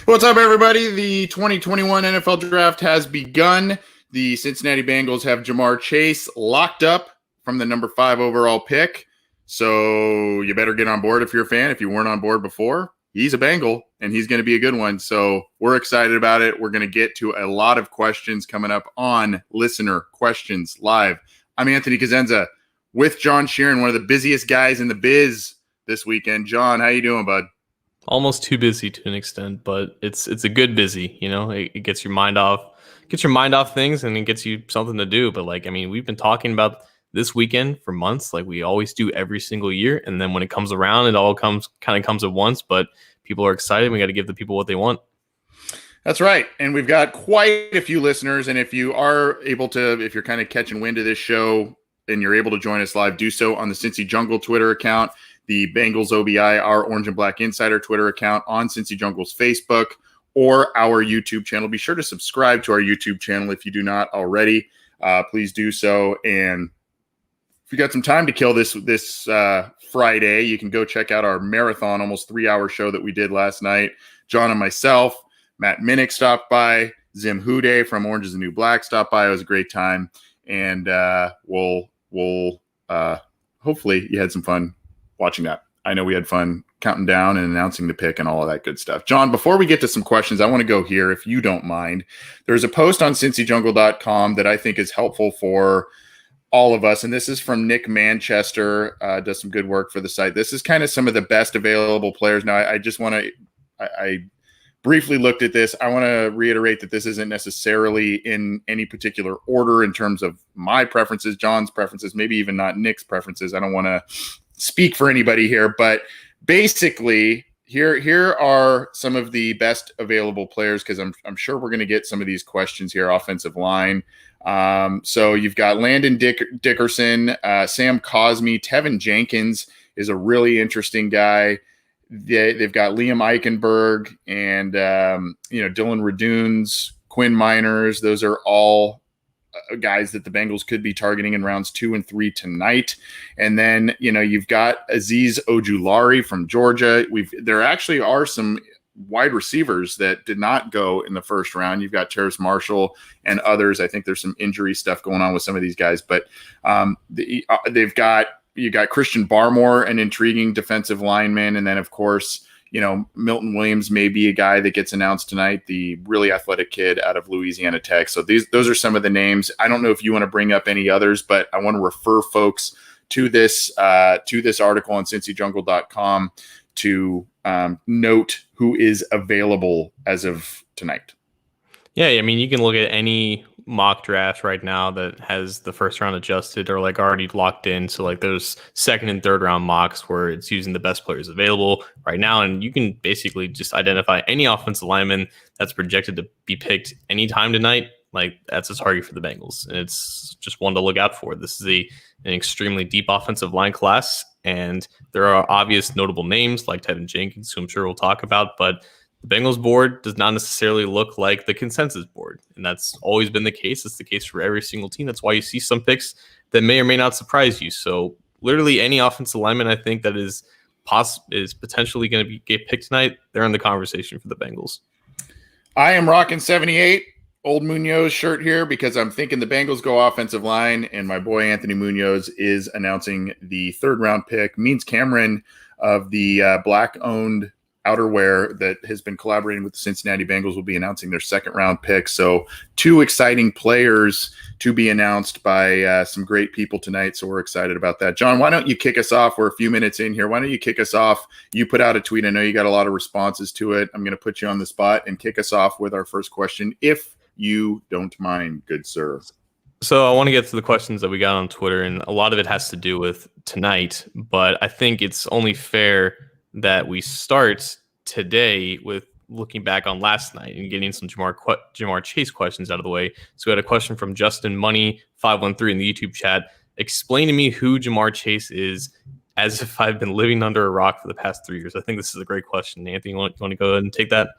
What's up, everybody? The 2021 NFL Draft has begun. The Cincinnati Bengals have Ja'Marr Chase locked up from the number 5 overall pick. So you better get on board if you're a fan. If you weren't on board before, he's a Bengal, and he's going to be a good one. So we're excited about it. We're going to get to a lot of questions coming up on Listener Questions Live. I'm Anthony Cosenza with John Sheeran, one of the busiest guys in the biz this weekend. John, how you doing, bud? Almost too busy to an extent, but it's a good busy. You know, it gets your mind off things, and it gets you something to do. But we've been talking about this weekend for months, like we always do every single year. And then when it comes around, it all comes at once. But people are excited. We got to give the people what they want. That's right. And we've got quite a few listeners. And if you are able to, if you're kind of catching wind of this show and you're able to join us live, do so on the Cincy Jungle Twitter account, the Bengals OBI, our Orange and Black Insider Twitter account, on Cincy Jungle's Facebook, or our YouTube channel. Be sure to subscribe to our YouTube channel if you do not already. Please do so. And if you got some time to kill this Friday, you can go check out our marathon, almost 3-hour show that we did last night. John and myself, Matt Minnick stopped by, Zim Hude from Orange is the New Black stopped by. It was a great time. And we'll hopefully you had some fun watching that. I know we had fun counting down and announcing the pick and all of that good stuff. John, before we get to some questions, I want to go here, if you don't mind. There's a post on cincyjungle.com that I think is helpful for all of us, and this is from Nick Manchester, does some good work for the site. This is kind of some of the best available players. Now, I briefly looked at this. I want to reiterate that this isn't necessarily in any particular order in terms of my preferences, John's preferences, maybe even not Nick's preferences. I don't want to speak for anybody here, but basically here are some of the best available players, because I'm sure we're going to get some of these questions here. Offensive line. So you've got Landon Dickerson, Sam Cosmi, Tevin Jenkins is a really interesting guy. They've got Liam Eichenberg and Dylan Radunes, Quinn Miners. Those are all guys that the Bengals could be targeting in rounds 2 and 3 tonight. And then, you've got Aziz Ojulari from Georgia. There actually are some wide receivers that did not go in the first round. You've got Terrace Marshall and others. I think there's some injury stuff going on with some of these guys, but you got Christian Barmore, an intriguing defensive lineman. And then, of course, Milton Williams may be a guy that gets announced tonight, the really athletic kid out of Louisiana Tech. So those are some of the names. I don't know if you want to bring up any others, but I want to refer folks to this article on cincyjungle.com to note who is available as of tonight. Yeah, I mean, you can look at any mock draft right now that has the first round adjusted or already locked in. So there's second and third round mocks where it's using the best players available right now. And you can basically just identify any offensive lineman that's projected to be picked anytime tonight. That's a target for the Bengals. And it's just one to look out for. This is an extremely deep offensive line class. And there are obvious notable names like Tevin Jenkins, who I'm sure we'll talk about, but the Bengals board does not necessarily look like the consensus board, and that's always been the case. It's the case for every single team. That's why you see some picks that may or may not surprise you. So literally any offensive lineman I think that is potentially going to get picked tonight, they're in the conversation for the Bengals. I am rocking 78 old Munoz shirt here because I'm thinking the Bengals go offensive line, and my boy Anthony Munoz is announcing the 3rd round pick. Means Cameron of the black-owned outerwear that has been collaborating with the Cincinnati Bengals will be announcing their 2nd round pick. So 2 exciting players to be announced by some great people tonight. So we're excited about that. John, why don't you kick us off? We're a few minutes in here. Why don't you kick us off? You put out a tweet. I know you got a lot of responses to it. I'm going to put you on the spot and kick us off with our first question, if you don't mind, good sir. So I want to get to the questions that we got on Twitter, and a lot of it has to do with tonight, but I think it's only fair that we start today with looking back on last night and getting some Ja'Marr Chase questions out of the way. So we had a question from Justin Money 513 in the YouTube chat. Explain to me who Ja'Marr Chase is, as if I've been living under a rock for the past 3 years. I think this is a great question. Anthony, you want to go ahead and take that?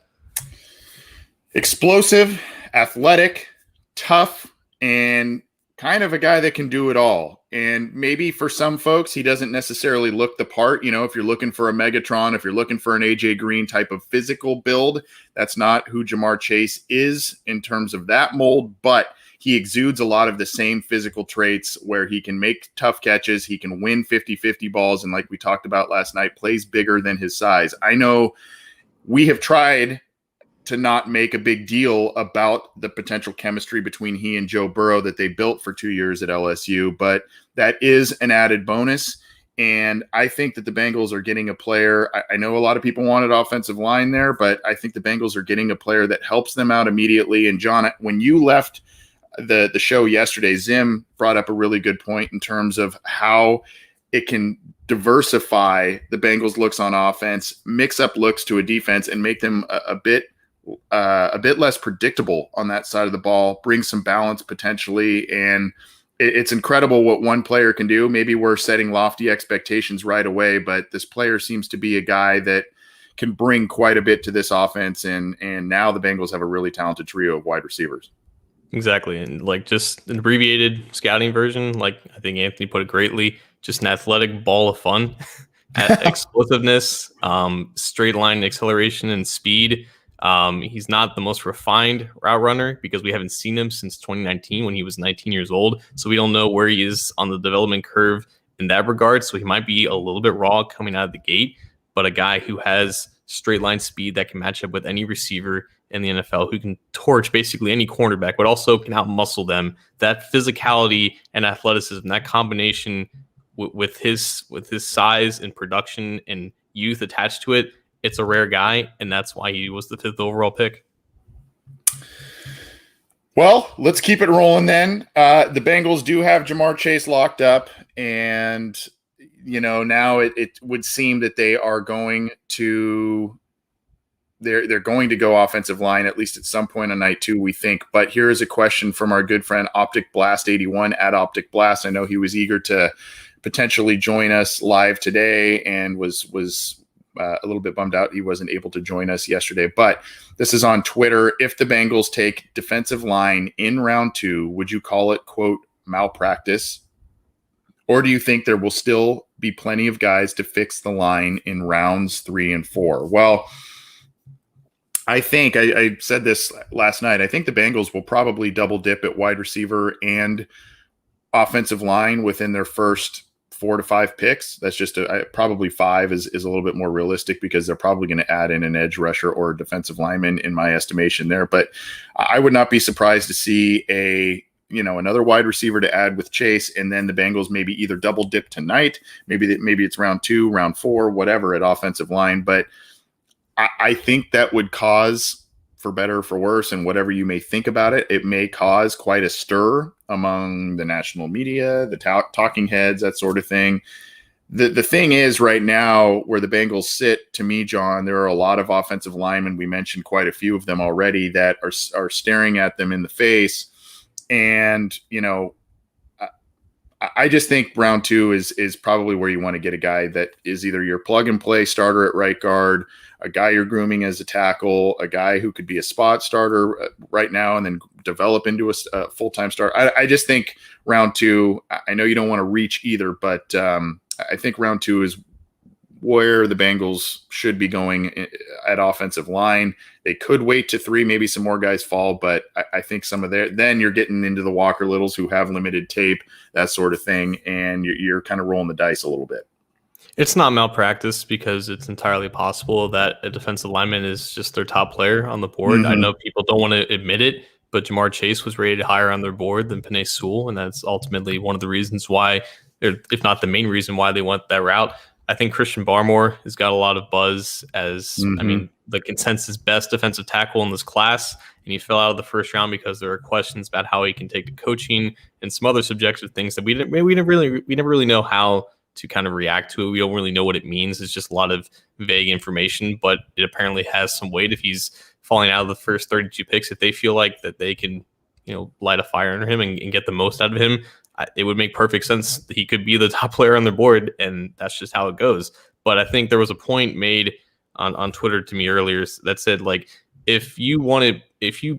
Explosive, athletic, tough, and kind of a guy that can do it all. And maybe for some folks, he doesn't necessarily look the part. You know, if you're looking for a Megatron, if you're looking for an AJ Green type of physical build, that's not who Jamar Chase is in terms of that mold, but he exudes a lot of the same physical traits where he can make tough catches. He can win 50-50 balls. And like we talked about last night, plays bigger than his size. I know we have tried to not make a big deal about the potential chemistry between he and Joe Burrow that they built for 2 years at LSU, but that is an added bonus. And I think that the Bengals are getting a player. I know a lot of people wanted offensive line there, but I think the Bengals are getting a player that helps them out immediately. And John, when you left the show yesterday, Zim brought up a really good point in terms of how it can diversify the Bengals' looks on offense, mix up looks to a defense, and make them a bit less predictable on that side of the ball, bring some balance potentially. And it's incredible what one player can do. Maybe we're setting lofty expectations right away, but this player seems to be a guy that can bring quite a bit to this offense. And now the Bengals have a really talented trio of wide receivers. Exactly. And like just an abbreviated scouting version, like I think Anthony put it greatly, just an athletic ball of fun, explosiveness, straight line acceleration and speed. He's not the most refined route runner because we haven't seen him since 2019 when he was 19 years old. So we don't know where he is on the development curve in that regard. So he might be a little bit raw coming out of the gate, but a guy who has straight line speed that can match up with any receiver in the NFL, who can torch basically any cornerback, but also can out-muscle them. That physicality and athleticism, that combination with his size and production and youth attached to it, it's a rare guy, and that's why he was the 5th overall pick. Well, let's keep it rolling then. The Bengals do have Jamar Chase locked up, and now it would seem that they are going to they're going to go offensive line at least at some point on night 2, we think. But here is a question from our good friend Optic Blast 81 at Optic Blast. I know he was eager to potentially join us live today and was a little bit bummed out he wasn't able to join us yesterday. But this is on Twitter. If the Bengals take defensive line in round 2, would you call it, quote, malpractice? Or do you think there will still be plenty of guys to fix the line in rounds 3 and 4? Well, I think I said this last night. I think the Bengals will probably double dip at wide receiver and offensive line within their first 4 to 5 picks. That's just probably 5 is a little bit more realistic because they're probably going to add in an edge rusher or a defensive lineman in my estimation there. But I would not be surprised to see another wide receiver to add with Chase, and then the Bengals maybe either double dip tonight, maybe it's round 2, round 4, whatever at offensive line. But I think that would cause, for better or for worse, and whatever you may think about it, it may cause quite a stir among the national media, the talking heads, that sort of thing. The thing is right now where the Bengals sit, to me, John, there are a lot of offensive linemen. We mentioned quite a few of them already that are staring at them in the face. And, I just think round 2 is probably where you want to get a guy that is either your plug and play starter at right guard, a guy you're grooming as a tackle, a guy who could be a spot starter right now and then develop into a full-time starter. I just think round 2, I know you don't want to reach either, but I think round 2 is where the Bengals should be going at offensive line. They could wait to 3, maybe some more guys fall, but I think some of then you're getting into the Walker Littles who have limited tape, that sort of thing, and you're kind of rolling the dice a little bit. It's not malpractice because it's entirely possible that a defensive lineman is just their top player on the board. Mm-hmm. I know people don't want to admit it, but Jamar Chase was rated higher on their board than Penei Sewell, and that's ultimately one of the reasons why, if not the main reason why they went that route. I think Christian Barmore has got a lot of buzz as, the consensus best defensive tackle in this class, and he fell out of the first round because there are questions about how he can take the coaching and some other subjective things that we never really know how to kind of react to it. We don't really know what it means. It's just a lot of vague information, but it apparently has some weight if he's falling out of the first 32 picks. If they feel like that they can, light a fire under him and get the most out of him, it would make perfect sense that he could be the top player on their board, and that's just how it goes. But I think there was a point made on Twitter to me earlier that said, like, if you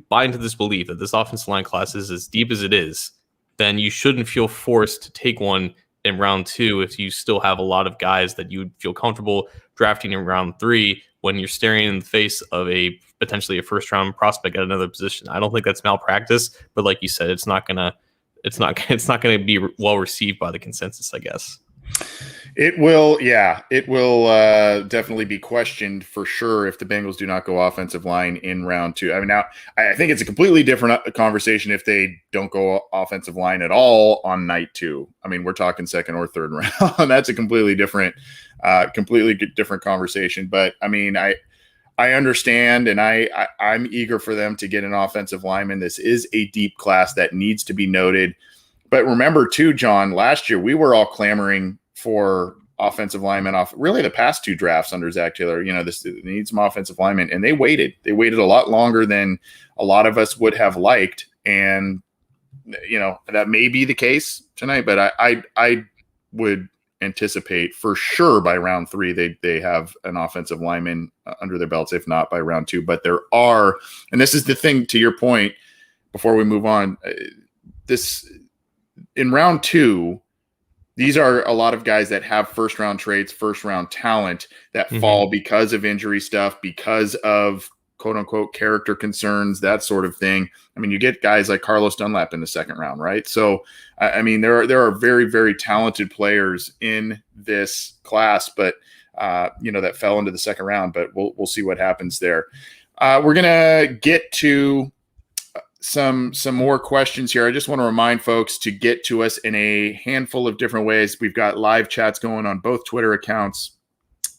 buy into this belief that this offensive line class is as deep as it is, then you shouldn't feel forced to take one in round 2 if you still have a lot of guys that you would feel comfortable drafting in round 3 when you're staring in the face of a potentially a first round prospect at another position. I don't think that's malpractice, but like you said, it's not gonna be well received by the consensus, I guess. It will definitely be questioned for sure if the Bengals do not go offensive line in round 2. I mean, now I think it's a completely different conversation if they don't go offensive line at all on night 2. I mean, we're talking second or third round. That's a completely different conversation. But I mean, I understand, and I'm eager for them to get an offensive lineman. This is a deep class that needs to be noted. But remember too, John, last year we were all clamoring for offensive linemen off really the past 2 drafts under Zach Taylor. You know, this needs some offensive linemen, and they waited a lot longer than a lot of us would have liked. And, you know, that may be the case tonight, but I would anticipate for sure by round 3, they have an offensive lineman under their belts, if not by round 2. But there are, and this is the thing to your point before we move on, this in round 2, these are a lot of guys that have first round traits, first round talent that fall because of injury stuff, because of quote unquote character concerns, that sort of thing. I mean, you get guys like Carlos Dunlap in the second round, right? So, I mean, there are very, very talented players in this class, but you know, that fell into the second round. But we'll see what happens there. We're gonna get to some more questions here. I just want to remind folks to get to us in a handful of different ways. We've got live chats going on both Twitter accounts,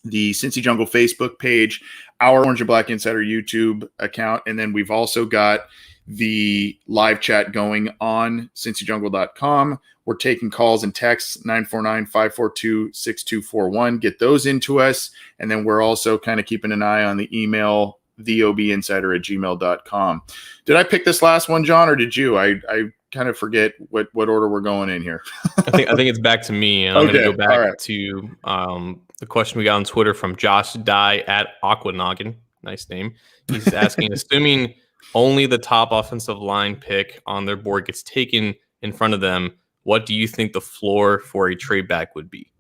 the Cincy Jungle Facebook page, our Orange and Black Insider YouTube account, and then we've also got the live chat going on cincyjungle.com. We're taking calls and texts, 949-542-6241. Get those into us, and then we're also kind of keeping an eye on the email, theobinsider@gmail.com. Did I pick this last one, John, or did you? I kind of forget what order we're going in here. I think it's back to me, and I'm going to go back to the question we got on Twitter from Josh Dye at Aquanoggin. Nice name. He's asking, assuming only the top offensive line pick on their board gets taken in front of them, what do you think the floor for a trade back would be?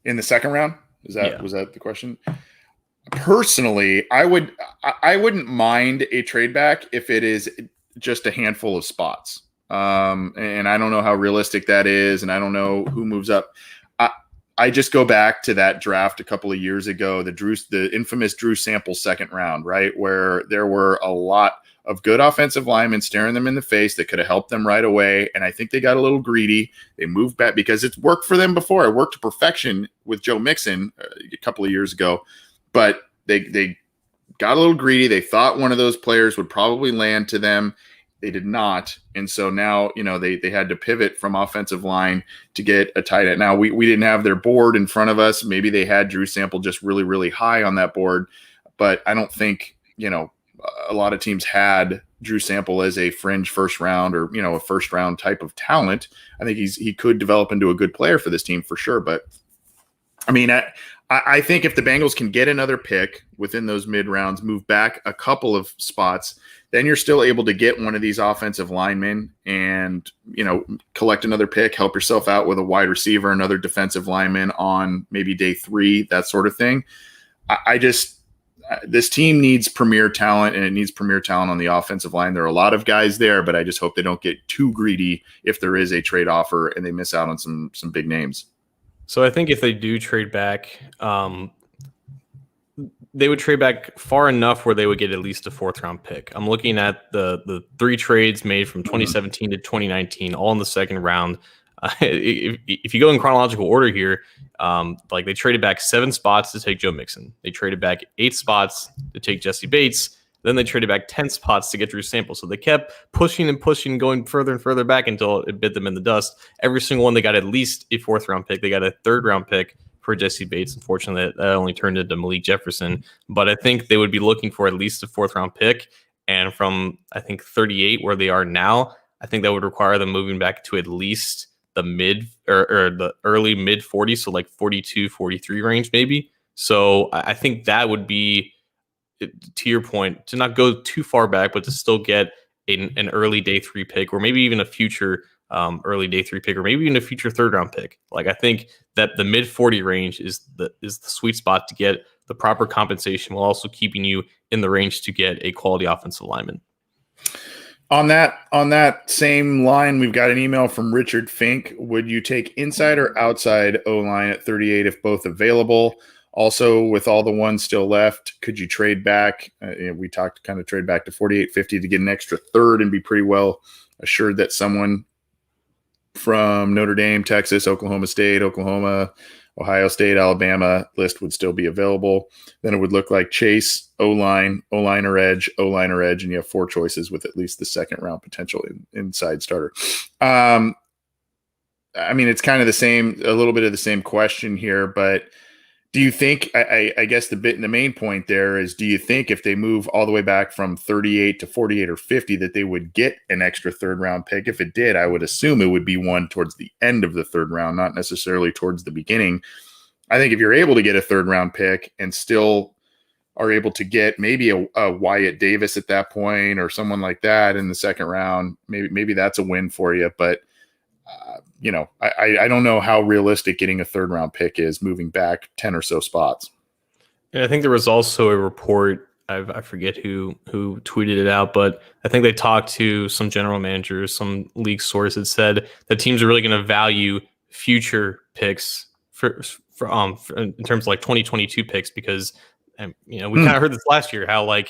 In the second round? Was that the question? Personally, I wouldn't mind a trade back if it is just a handful of spots. And I don't know how realistic that is, and I don't know who moves up. I just go back to that draft a couple of years ago, the infamous Drew Sample second round, right, where there were a lot of good offensive linemen staring them in the face that could have helped them right away. And I think they got a little greedy. They moved back because it's worked for them before. It worked to perfection with Joe Mixon a couple of years ago. But they got a little greedy. They thought one of those players would probably land to them. They did not. And so now, you know, they had to pivot from offensive line to get a tight end. Now, we didn't have their board in front of us. Maybe they had Drew Sample just really, really high on that board. But I don't think, you know, a lot of teams had Drew Sample as a fringe first round or, you know, a first round type of talent. I think he could develop into a good player for this team for sure. But I mean, I think if the Bengals can get another pick within those mid rounds, move back a couple of spots, then you're still able to get one of these offensive linemen and, you know, collect another pick, help yourself out with a wide receiver, another defensive lineman on maybe day 3, that sort of thing. This team needs premier talent, and it needs premier talent on the offensive line. There are a lot of guys there, but I just hope they don't get too greedy if there is a trade offer and they miss out on some big names. So I think if they do trade back, they would trade back far enough where they would get at least a 4th round pick. I'm looking at the 3 trades made from 2017 to 2019, all in the second round. If you go in chronological order here, like they traded back 7 spots to take Joe Mixon. They traded back 8 spots to take Jesse Bates. Then they traded back 10 spots to get Drew Sample. So they kept pushing and pushing, going further and further back until it bit them in the dust. Every single one, they got at least a 4th round pick. They got a 3rd round pick for Jesse Bates. Unfortunately, that only turned into Malik Jefferson. But I think they would be looking for at least a 4th round pick. And from, I think, 38, where they are now, I think that would require them moving back to at least the mid or the early mid 40s. So like 42, 43 range, maybe. So I think that would be, to your point, to not go too far back, but to still get an early day 3 pick, or maybe even a future early day 3 pick, or maybe even a future 3rd round pick. Like, I think that the mid 40 range is the sweet spot to get the proper compensation while also keeping you in the range to get a quality offensive lineman. On that same line, we've got an email from Richard Fink. Would you take inside or outside O-line at 38 if both available? Also, with all the ones still left, could you trade back? We talked kind of trade back to 48.50 to get an extra third and be pretty well assured that someone from Notre Dame, Texas, Oklahoma State, Oklahoma, Ohio State, Alabama list would still be available. Then it would look like Chase, O-line or edge, and you have 4 choices with at least the 2nd round potential inside starter. I mean, it's kind of a little bit of the same question here, but do you think, I guess the main point there is, do you think if they move all the way back from 38 to 48 or 50 that they would get an extra 3rd round pick? If it did, I would assume it would be one towards the end of the 3rd round, not necessarily towards the beginning. I think if you're able to get a 3rd round pick and still are able to get maybe a Wyatt Davis at that point or someone like that in the 2nd round, maybe that's a win for you. But I don't know how realistic getting a 3rd round pick is moving back 10 or so spots. And I think there was also a report, I forget who tweeted it out, but I think they talked to some general managers, some league source that said that teams are really going to value future picks for in terms of like 2022 picks, because we kind of heard this last year, how the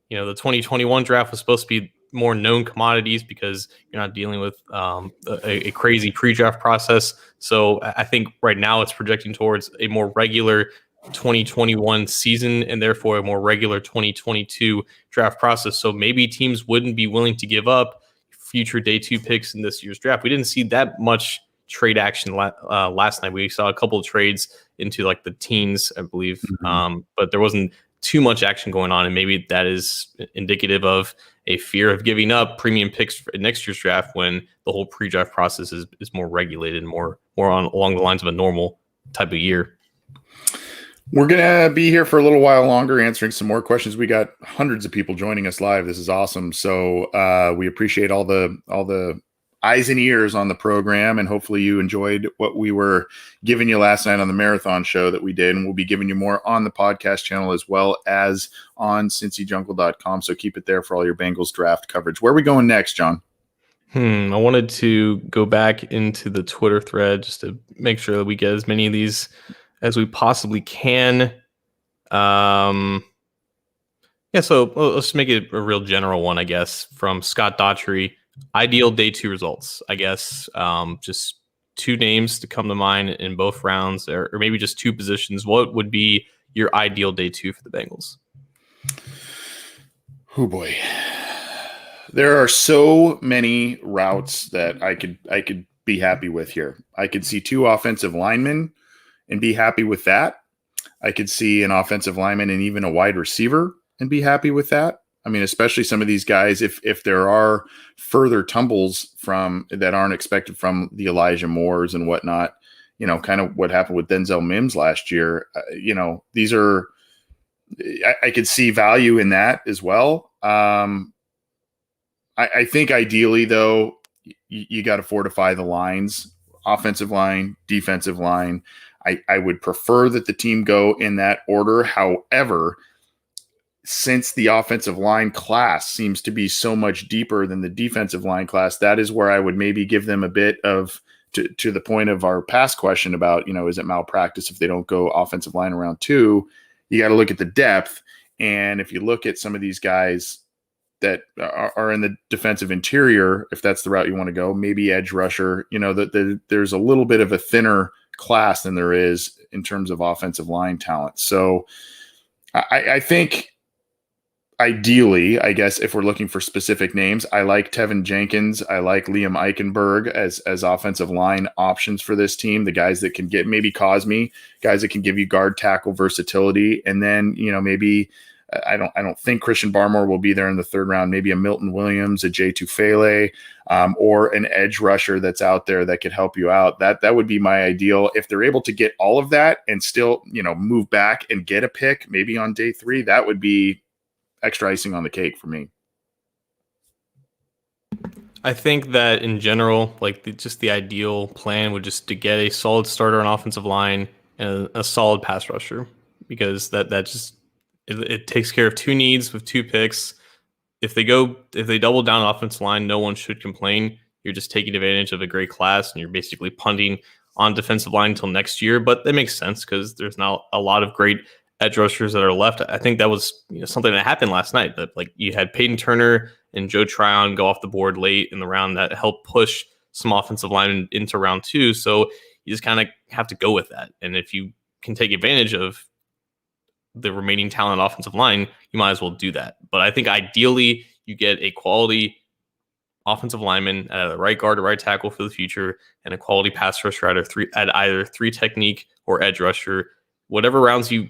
2021 draft was supposed to be more known commodities because you're not dealing with a crazy pre-draft process. So I think right now it's projecting towards a more regular 2021 season and therefore a more regular 2022 draft process. So maybe teams wouldn't be willing to give up future day 2 picks in this year's draft. We didn't see that much trade action last night. We saw a couple of trades into like the teens, I believe, but there wasn't too much action going on, and maybe that is indicative of a fear of giving up premium picks for next year's draft when the whole pre-draft process is more regulated and more along the lines of a normal type of year. We're going to be here for a little while longer answering some more questions. We got hundreds of people joining us live. This is awesome. So we appreciate all the eyes and ears on the program, and hopefully you enjoyed what we were giving you last night on the marathon show that we did, and we'll be giving you more on the podcast channel as well as on cincyjungle.com. So keep it there for all your Bengals draft coverage. Where are we going next, John? I wanted to go back into the Twitter thread just to make sure that we get as many of these as we possibly can. So let's make it a real general one, I guess, from Scott Daughtry. Ideal day 2 results, I guess. Just 2 names to come to mind in both rounds, or maybe just 2 positions. What would be your ideal day 2 for the Bengals? Oh boy, there are so many routes that I could be happy with here. I could see 2 offensive linemen and be happy with that. I could see an offensive lineman and even a wide receiver and be happy with that. I mean, especially some of these guys, if there are further tumbles from that aren't expected from the Elijah Moores and whatnot, kind of what happened with Denzel Mims last year, these are, I could see value in that as well. I think ideally, though, you got to fortify the lines, offensive line, defensive line. I would prefer that the team go in that order. However, since the offensive line class seems to be so much deeper than the defensive line class, that is where I would maybe give them a bit of, to the point of our past question about, is it malpractice if they don't go offensive line around 2? You got to look at the depth. And if you look at some of these guys that are in the defensive interior, if that's the route you want to go, maybe edge rusher, there's a little bit of a thinner class than there is in terms of offensive line talent. So I think, ideally, I guess if we're looking for specific names, I like Tevin Jenkins. I like Liam Eichenberg as offensive line options for this team. The guys that can get maybe Cosme, guys that can give you guard tackle versatility. And then, maybe I don't think Christian Barmore will be there in the 3rd round. Maybe a Milton Williams, a Jay Tufele, or an edge rusher that's out there that could help you out. That would be my ideal. If they're able to get all of that and still, move back and get a pick maybe on day 3, that would be extra icing on the cake for me. I think that in general, like just the ideal plan would just to get a solid starter on offensive line and a solid pass rusher, because that just it takes care of two needs with two picks. If they double down on offensive line, no one should complain. You're just taking advantage of a great class, and you're basically punting on defensive line until next year. But that makes sense because there's now a lot of great edge rushers that are left. I think that was something that happened last night. That like you had Peyton Turner and Joe Tryon go off the board late in the round that helped push some offensive line into round two. So you just kind of have to go with that. And if you can take advantage of the remaining talent offensive line, you might as well do that. But I think ideally you get a quality offensive lineman at the right guard or right tackle for the future, and a quality pass rusher at either three technique or edge rusher. Whatever rounds you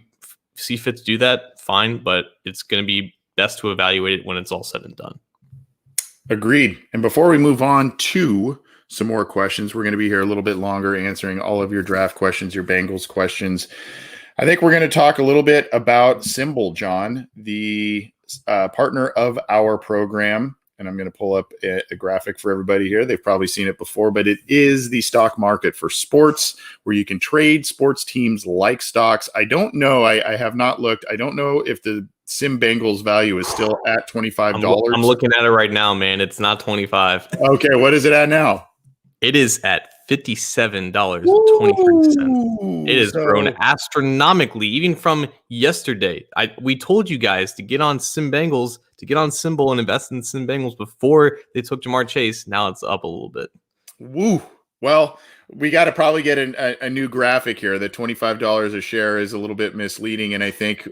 see fit to do that, fine. But it's going to be best to evaluate it when it's all said and done. Agreed. And before we move on to some more questions, we're going to be here a little bit longer answering all of your draft questions, your Bengals questions. I think we're going to talk a little bit about Symbol, John, the partner of our program. And I'm going to pull up a graphic for everybody here. They've probably seen it before, but it is the stock market for sports where you can trade sports teams like stocks. I don't know. I have not looked. I don't know if the Sim Bengals value is still at $25. I'm looking at it right now, man. It's not 25. Okay. What is it at now? It is at $57.23. It has grown astronomically, even from yesterday. We told you guys to get on Sim Bengals, to get on Symbol and invest in Sim Bengals before they took Jamar Chase. Now it's up a little bit. Woo. Well, we got to probably get a new graphic here. The $25 a share is a little bit misleading, and I think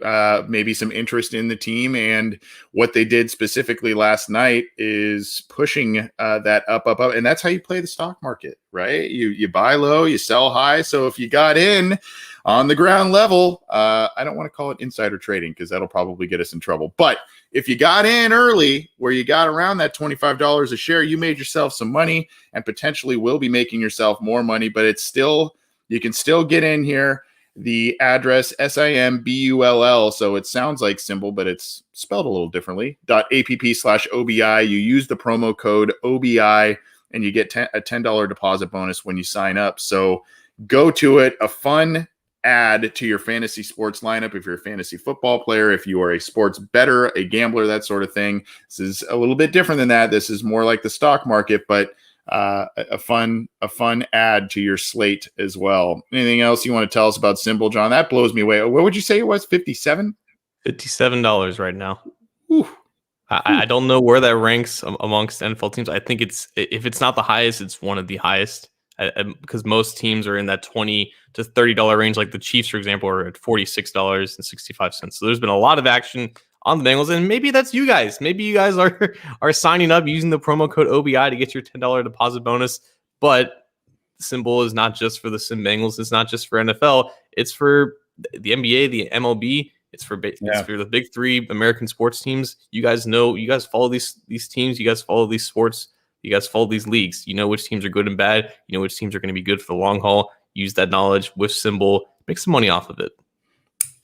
maybe some interest in the team and what they did specifically last night is pushing that up, and that's how you play the stock market, right? You buy low, you sell high. So if you got in on the ground level, I don't want to call it insider trading because that'll probably get us in trouble. But if you got in early where you got around that $25 a share, you made yourself some money and potentially will be making yourself more money, but it's still, you can still get in here. The address SIMBULL. So it sounds like Symbol, but it's spelled a little differently. .app/OBI. You use the promo code OBI and you get a $10 deposit bonus when you sign up. So go to it. A fun add to your fantasy sports lineup if you're a fantasy football player, if you are a sports bettor, a gambler, that sort of thing. This is a little bit different than that. This is more like the stock market, but a fun add to your slate as well. Anything else you want to tell us about Symbol, John? That blows me away. What would you say it was? 57? $57 right now. Ooh. I don't know where that ranks amongst NFL teams. I think if it's not the highest, it's one of the highest. Because most teams are in that $20 to $30 range, like the Chiefs, for example, are at $46.65. So there's been a lot of action on the Bengals, and maybe that's you guys. Maybe you guys are signing up using the promo code OBI to get your $10 deposit bonus. But Symbol is not just for the Sim Bengals. It's not just for NFL. It's for the NBA, the MLB. It's for the big three American sports teams. You guys know, you guys follow these teams. You guys follow these sports. You guys follow these leagues. You know which teams are good and bad. You know which teams are going to be good for the long haul. Use that knowledge with Symbol. Make some money off of it.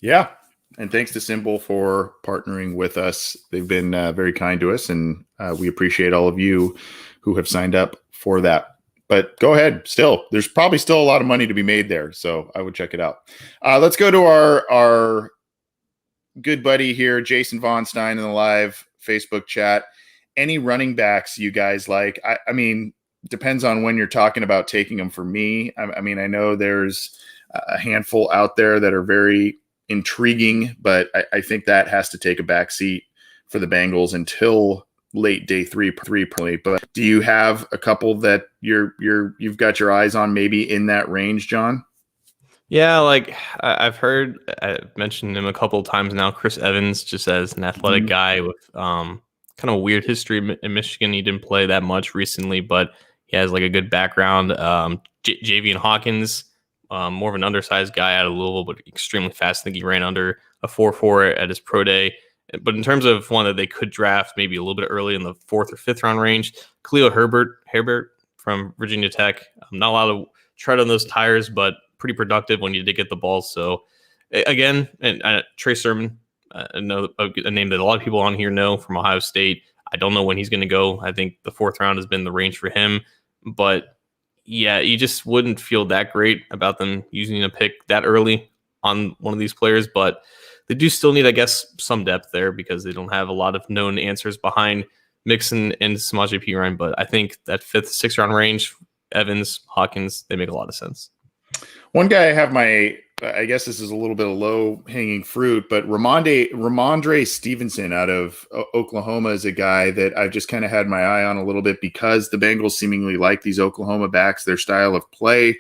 Yeah. And thanks to Symbol for partnering with us. They've been very kind to us, and we appreciate all of you who have signed up for that. But go ahead. There's probably still a lot of money to be made there, so I would check it out. Let's go to our good buddy here, Jason Von Stein, in the live Facebook chat. Any running backs you guys like? I mean, depends on when you're talking about taking them. For me, I mean, I know there's a handful out there that are very intriguing, but I think that has to take a back seat for the Bengals until late day three play. But do you have a couple that you've got your eyes on maybe in that range, John? Yeah, like I've mentioned him a couple of times now. Chris Evans, just as an athletic guy with kind of a weird history in Michigan. He didn't play that much recently, but he has like a good background. Javian Hawkins, more of an undersized guy out of Louisville, but extremely fast. I think he ran under a 4.4 at his pro day. But in terms of one that they could draft maybe a little bit early in the 4th or 5th round range, Khalil Herbert from Virginia Tech. I'm not allowed to tread on those tires, but pretty productive when you did get the ball. So again, and Trey Sermon, a name that a lot of people on here know from Ohio State. I don't know when he's going to go. I think the 4th round has been the range for him. But yeah, you just wouldn't feel that great about them using a pick that early on one of these players. But they do still need, I guess, some depth there because they don't have a lot of known answers behind Mixon and Samaje Perine. But I think that 5th, 6th round range, Evans, Hawkins, they make a lot of sense. One guy I have I guess this is a little bit of low-hanging fruit, but Ramondre Stevenson out of Oklahoma is a guy that I've just kind of had my eye on a little bit because the Bengals seemingly like these Oklahoma backs, their style of play.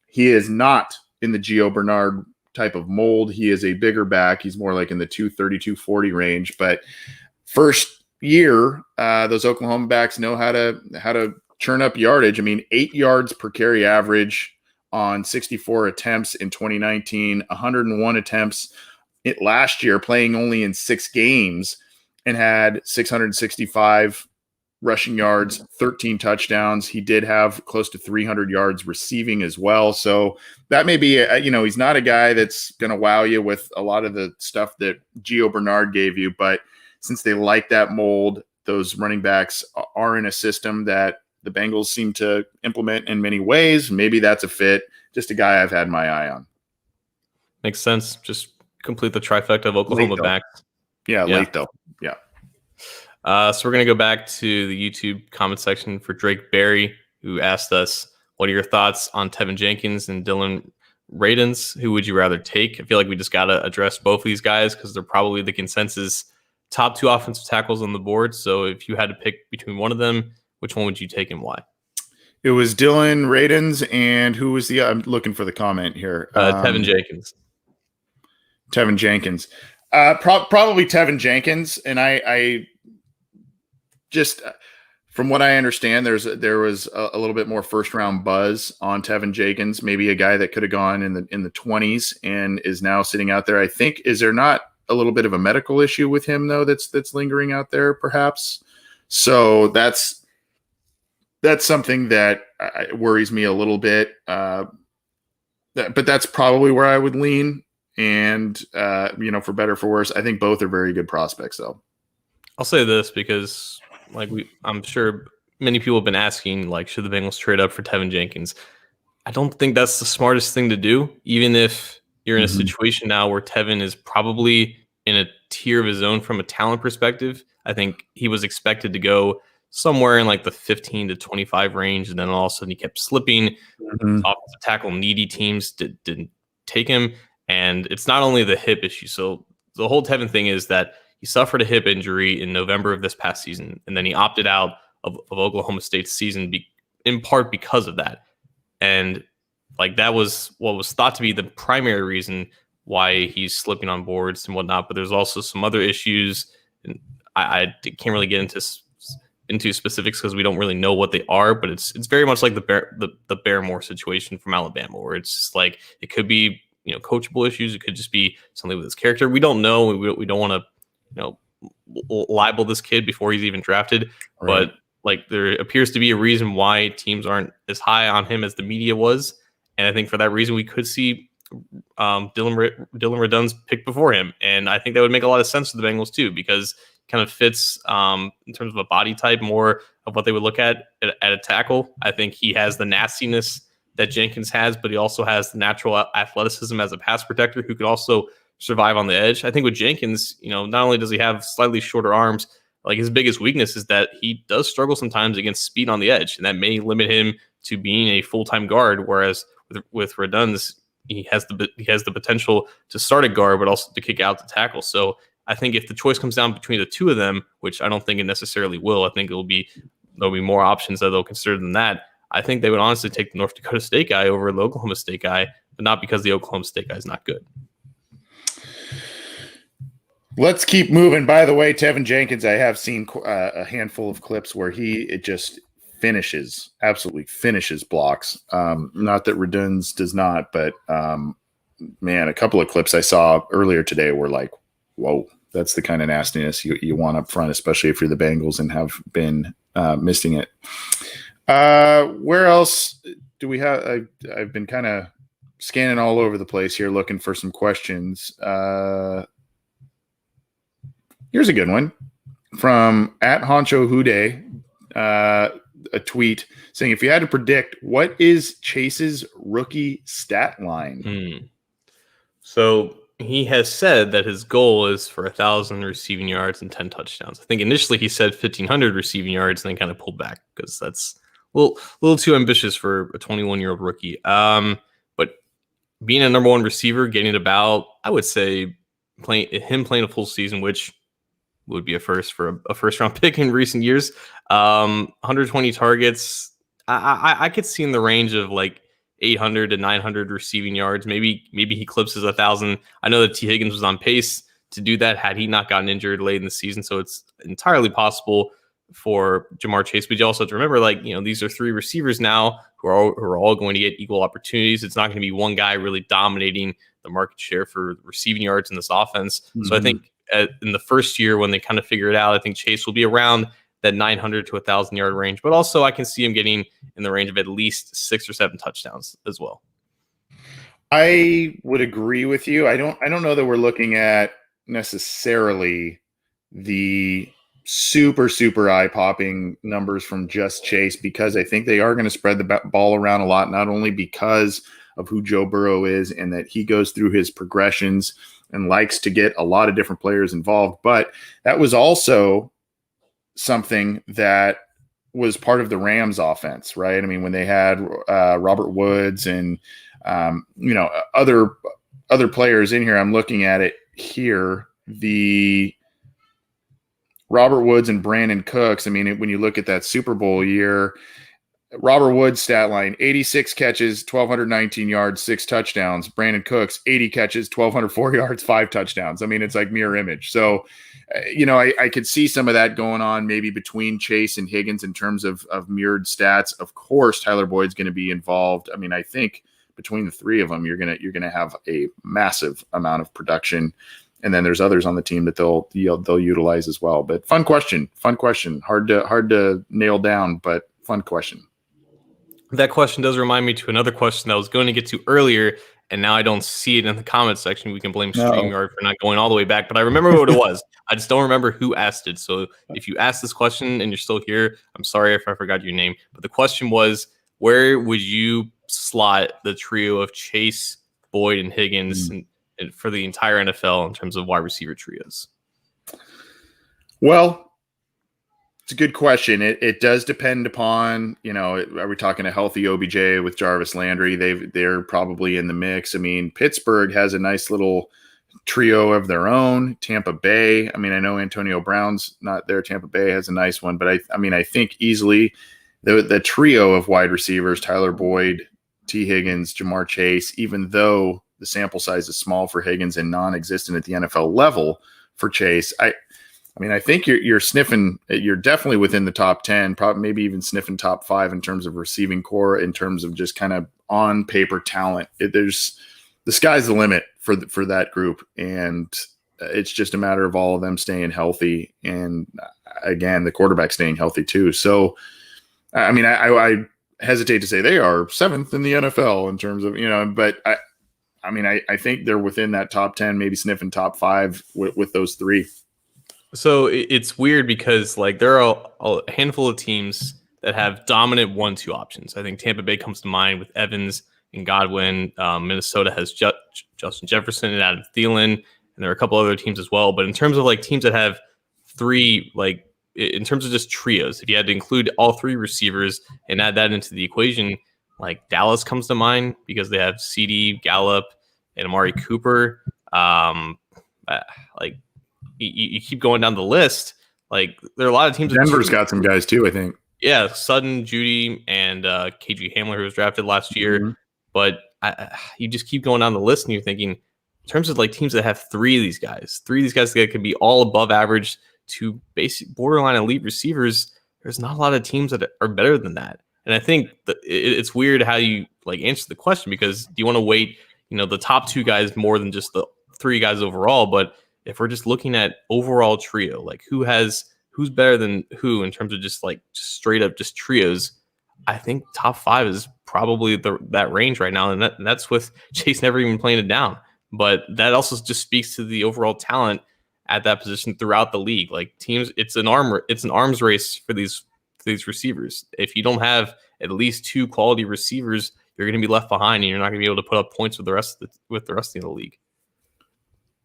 He is not in the Gio Bernard type of mold. He is a bigger back. He's more like in the 230, 240 range. But first year, those Oklahoma backs know how to churn up yardage. I mean, 8 yards per carry average on 64 attempts in 2019, 101 attempts last year, playing only in 6 games, and had 665 rushing yards, 13 touchdowns. He did have close to 300 yards receiving as well. So that may be, he's not a guy that's going to wow you with a lot of the stuff that Gio Bernard gave you, but since they like that mold, those running backs are in a system that the Bengals seem to implement in many ways. Maybe that's a fit. Just a guy I've had my eye on. Makes sense. Just complete the trifecta of Oklahoma backs. Yeah, late though. Yeah. So we're going to go back to the YouTube comment section for Drake Berry, who asked us, what are your thoughts on Tevin Jenkins and Dylan Radins? Who would you rather take? I feel like we just got to address both of these guys because they're probably the consensus top 2 offensive tackles on the board. So if you had to pick between one of them, which one would you take and why? It was Dylan Radins, and who was I'm looking for the comment here. Tevin Jenkins. Tevin Jenkins. Probably Tevin Jenkins, and I just from what I understand, there was a little bit more first round buzz on Tevin Jenkins, maybe a guy that could have gone in the 20s and is now sitting out there. I think, is there not a little bit of a medical issue with him though that's lingering out there perhaps? So that's something that worries me a little bit. But that's probably where I would lean. And, for better or for worse, I think both are very good prospects, though. I'll say this because, I'm sure many people have been asking, should the Bengals trade up for Tevin Jenkins? I don't think that's the smartest thing to do, even if you're in a situation now where Tevin is probably in a tier of his own from a talent perspective. I think he was expected to go somewhere in the 15 to 25 range, and then all of a sudden he kept slipping. Offensive tackle needy teams didn't take him, and it's not only the hip issue. So the whole Tevin thing is that he suffered a hip injury in November of this past season, and then he opted out of Oklahoma State's season in part because of that. And that was what was thought to be the primary reason why he's slipping on boards and whatnot. But there's also some other issues, and I can't really get into specifics because we don't really know what they are, but it's very much like the Barrymore situation from Alabama, where it's just it could be coachable issues, it could just be something with his character. We don't know. We don't want to libel this kid before he's even drafted, right. But there appears to be a reason why teams aren't as high on him as the media was, and I think for that reason we could see Dylan Radun's picked before him, and I think that would make a lot of sense to the Bengals too because kind of fits in terms of a body type more of what they would look at a tackle. I think he has the nastiness that Jenkins has, but he also has the natural athleticism as a pass protector who could also survive on the edge. I think with Jenkins, not only does he have slightly shorter arms, his biggest weakness is that he does struggle sometimes against speed on the edge, and that may limit him to being a full-time guard, whereas with Radun's, he has the potential to start a guard, but also to kick out the tackle. So I think if the choice comes down between the two of them, which I don't think it necessarily will, I think there'll be more options that they'll consider than that. I think they would honestly take the North Dakota State guy over the Oklahoma State guy, but not because the Oklahoma State guy is not good. Let's keep moving. By the way, Tevin Jenkins, I have seen a handful of clips where it just absolutely finishes blocks. Not that Radun's does not, but man, a couple of clips I saw earlier today were whoa. That's the kind of nastiness you want up front, especially if you're the Bengals and have been missing it. Where else do we have? I've been kind of scanning all over the place here looking for some questions. Here's a good one. from at Honcho Hude, a tweet saying, if you had to predict, what is Chase's rookie stat line? So he has said that his goal is for 1,000 receiving yards and 10 touchdowns. I think initially he said 1,500 receiving yards and then kind of pulled back because that's a little too ambitious for a 21-year-old rookie. But being a number one receiver, getting about, I would say, playing a full season, which would be a first for a first round pick in recent years. 120 targets. I could see in the range of like 800 to 900 receiving yards. Maybe he eclipses 1,000. I know that T. Higgins was on pace to do that had he not gotten injured late in the season. So it's entirely possible for Ja'Marr Chase. But you also have to remember, like, these are three receivers now who are all going to get equal opportunities. It's not going to be one guy really dominating the market share for receiving yards in this offense. Mm-hmm. So I think in the first year when they kind of figure it out, I think Chase will be around that 900 to 1,000 yard range. But also I can see him getting in the range of at least 6 or 7 touchdowns as well. I would agree with you. I don't know that we're looking at necessarily the super eye-popping numbers from just Chase, because I think they are going to spread the ball around a lot, not only because of who Joe Burrow is and that he goes through his progressions and likes to get a lot of different players involved, but that was also something that was part of the Rams offense, right? I mean, when they had Robert Woods and other players in here, I'm looking at it here, the Robert Woods and Brandon Cooks. I mean, when you look at that Super Bowl year, Robert Woods' stat line, 86 catches, 1,219 yards, 6 touchdowns. Brandon Cooks, 80 catches, 1,204 yards, 5 touchdowns. I mean, it's like mirror image. So, I could see some of that going on maybe between Chase and Higgins in terms of mirrored stats. Of course, Tyler Boyd's going to be involved. I mean, I think between the three of them, you're gonna have a massive amount of production. And then there's others on the team that they'll utilize as well. But fun question. Hard to nail down, but fun question. That question does remind me to another question that I was going to get to earlier, and now I don't see it in the comments section. We can blame StreamYard for not going all the way back, but I remember what it was. I just don't remember who asked it. So if you asked this question and you're still here, I'm sorry if I forgot your name. But the question was, where would you slot the trio of Chase, Boyd, and Higgins and for the entire NFL in terms of wide receiver trios? Well, it's a good question. It does depend upon, are we talking a healthy OBJ with Jarvis Landry? They're probably in the mix. I mean, Pittsburgh has a nice little trio of their own. Tampa Bay, I mean, I know Antonio Brown's not there. Tampa Bay has a nice one, but I think easily the trio of wide receivers, Tyler Boyd, T. Higgins, Ja'Marr Chase, even though the sample size is small for Higgins and non-existent at the NFL level for Chase, I think you're sniffing. You're definitely within the top 10, probably maybe even sniffing top 5 in terms of receiving core, in terms of just kind of on paper talent. The sky's the limit for that group, and it's just a matter of all of them staying healthy, and again, the quarterback staying healthy too. So, I hesitate to say they are 7th in the NFL in terms of but I think they're within that top 10, maybe sniffing top 5 with those three. So it's weird because there are a handful of teams that have dominant 1-2 options. I think Tampa Bay comes to mind with Evans and Godwin. Minnesota has Justin Jefferson and Adam Thielen, and there are a couple other teams as well. But in terms of teams that have 3, in terms of just trios, if you had to include all 3 receivers and add that into the equation, Dallas comes to mind because they have CD, Gallup, and Amari Cooper. You keep going down the list. There are a lot of teams. Denver's got some guys too, I think. Yeah, Sutton, Judy, and KG Hamler, who was drafted last year. Mm-hmm. But you just keep going down the list, and you're thinking, in terms of teams that have 3 of these guys that could be all above average to basic borderline elite receivers. There's not a lot of teams that are better than that. And I think that it's weird how you answer the question, because do you want to weight the top 2 guys more than just the 3 guys overall? But if we're just looking at overall trio, who's better than who in terms of just straight up just trios, I think top 5 is probably that range right now, and that's with Chase never even playing it down. But that also just speaks to the overall talent at that position throughout the league. Like teams, it's an arms race for these receivers. If you don't have at least 2 quality receivers, you're going to be left behind, and you're not going to be able to put up points with the rest of the league.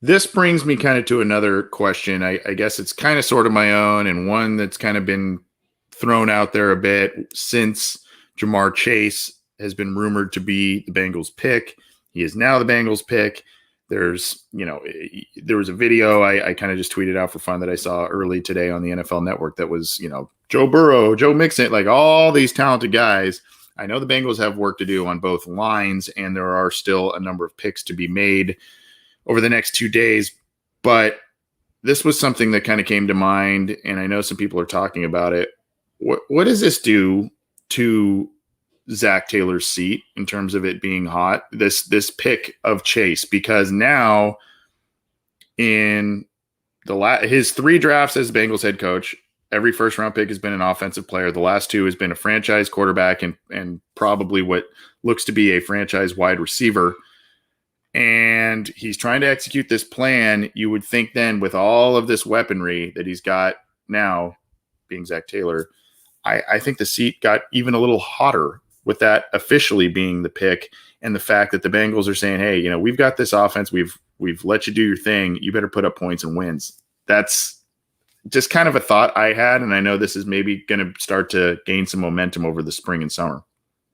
This brings me kind of to another question. I guess it's kind of sort of my own, and one that's kind of been thrown out there a bit since Jamar Chase has been rumored to be the Bengals pick. He is now the Bengals pick. There was a video I kind of just tweeted out for fun that I saw early today on the NFL Network that was, Joe Burrow, Joe Mixon, like all these talented guys. I know the Bengals have work to do on both lines, and there are still a number of picks to be made over the next 2 days. But this was something that kind of came to mind, and I know some people are talking about it. What does this do to Zach Taylor's seat in terms of it being hot, this pick of Chase? Because now in his 3 drafts as Bengals head coach, every first round pick has been an offensive player. The last 2 has been a franchise quarterback and probably what looks to be a franchise wide receiver. And he's trying to execute this plan. You would think then with all of this weaponry that he's got now, being Zach Taylor, I think the seat got even a little hotter with that officially being the pick, and the fact that the Bengals are saying, hey, we've got this offense. We've let you do your thing. You better put up points and wins. That's just kind of a thought I had, and I know this is maybe going to start to gain some momentum over the spring and summer.